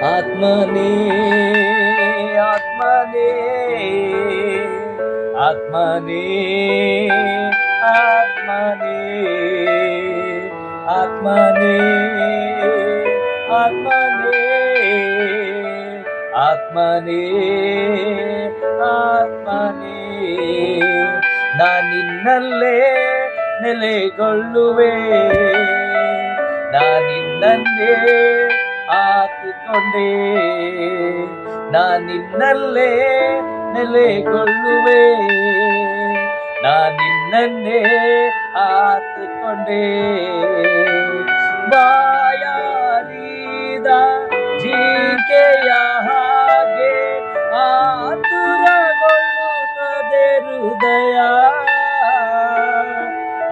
ಆತ್ಮನೇ ಆತ್ಮನೇ ಆತ್ಮನೇ ಆತ್ಮನೇ ಆತ್ಮನೇ ಆತ್ಮನೇ ಆತ್ಮನೇ ಆತ್ಮನೇ ನಾನಿನ್ನಲ್ಲೇ ನೆಲೆಗೊಳ್ಳುವೆ, ನಾನಿನ್ನನ್ನೇ ಆತುಕೊಂಡೆ, ನಾನಿನ್ನಲ್ಲೇ ನೆಲೆಗೊಳ್ಳುವೆ, ನಾನಿನ್ನನ್ನೇ ಆತುಕೊಂಡೆ. ಬಾಯಾರಿದ ಜಿಂಕೆಯ ಹಾಗೆ ಆತುರಗೊಳ್ಳುತ್ತದೆ ಹೃದಯ,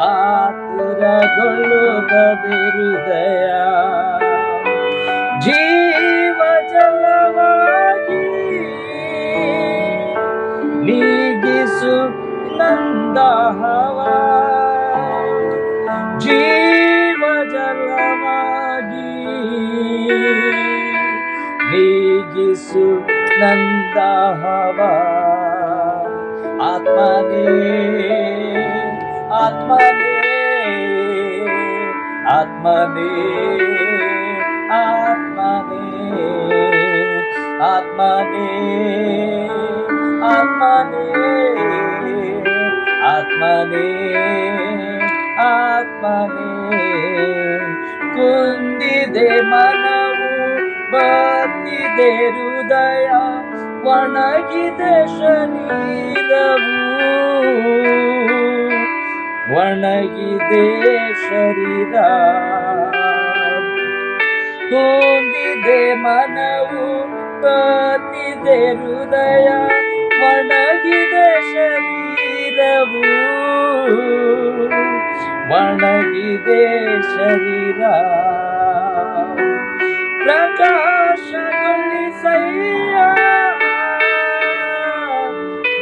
ಆತುರಗೊಳ್ಳುತ್ತದೆ ಹೃದಯ. ಜೀವ ಜಲವಾಗಿ ನೀಗಿಸು ನಂದಾಹವ, ಜೀವ ಜಲವಾಗಿ ನೀಗಿಸು ನಂದಾಹವ. ಆತ್ಮನೇ ಆತ್ಮನೇ ಆತ್ಮನೇ ಆತ್ಮನೇ ಆತ್ಮನೇ ಆತ್ಮನೇ ಆತ್ಮನೇ ಆತ್ಮನೇ. ಕುಂದಿದೆ ಮನವು, ಬರ್ತಿದೆ ಹೃದಯ, ಒಣಗಿದೆ ಶರೀರವು, ಒಣಗಿದೆ ಶರೀರ. ಕುಂದಿದೆ ಮನವು, ಬರ್ತಿದೆ ಹೃದಯ, ಒಣಗಿದೆ ಶರೀರವು, ಒಣಗಿದೆ ಶರೀರ. ಪ್ರಕಾಶಗೊಳಿಸಯ್ಯ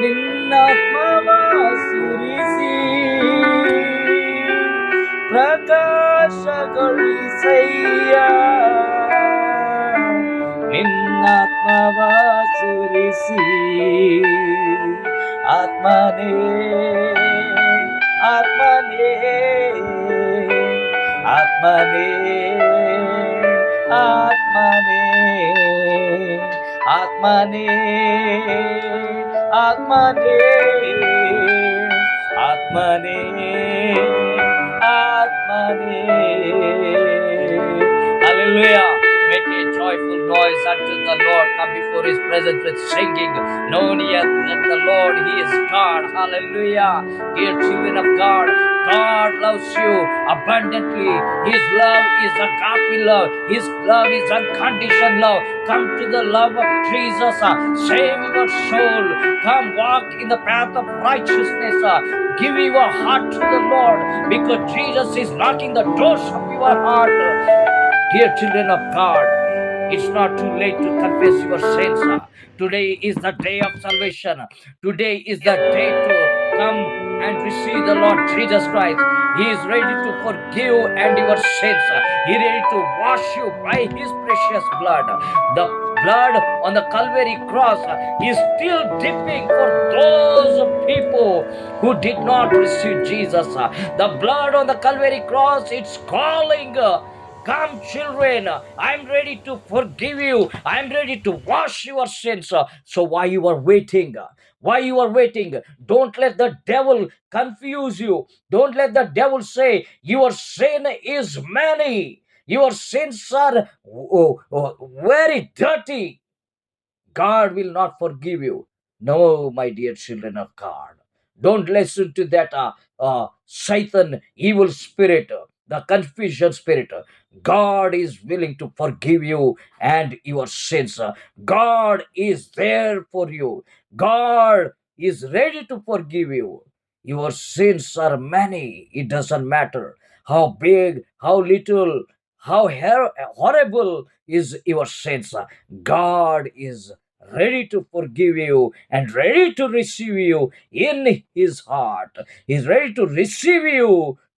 ನಿನ್ನಾತ್ಮವ ಸುರಿಸಿ, ಪ್ರಕಾಶಗೊಳಿಸಯ್ಯ ನಿನ್ನಾತ್ಮವ ಸುರಿಸಿ. ಆತ್ಮನೇ ಆತ್ಮನೇ ಆತ್ಮನೇ ಆತ್ಮನೇ ಆತ್ಮನೇ ಆತ್ಮನೇ ಆತ್ಮನೇ ಆತ್ಮನೇ. Hallelujah. Make a joyful noise unto the Lord. Come before His presence with singing. Know ye that the Lord, He is God. Hallelujah. Dear children of God, God loves you abundantly. His love is agape love. His love is unconditional love. Come to the love of Jesus. Save your soul. Come walk in the path of righteousness. Give your heart to the Lord, because Jesus is knocking the doors of your heart. Dear children of God, it's not too late to confess your sins. Today is the day of salvation. Today is the day to come and receive the Lord Jesus Christ. He is ready to forgive and your sins. He is ready to wash you by His precious blood. The blood on the Calvary cross is still dripping for those people who did not receive Jesus. The blood on the Calvary cross, it's calling. Come, children, I'm ready to forgive you. I'm ready to wash your sins. So why you are waiting? Why you are waiting? Don't let the devil confuse you. Don't let the devil say your sin is many. Your sins are very dirty. God will not forgive you. No, my dear children of God. Don't listen to that Satan, evil spirit, the confusion spirit. God is willing to forgive you and your sins. God is there for you. God is ready to forgive you. Your sins are many. It doesn't matter how big, how little, how horrible is your sins. God is ready to forgive you and ready to receive you in His heart. He's ready to receive you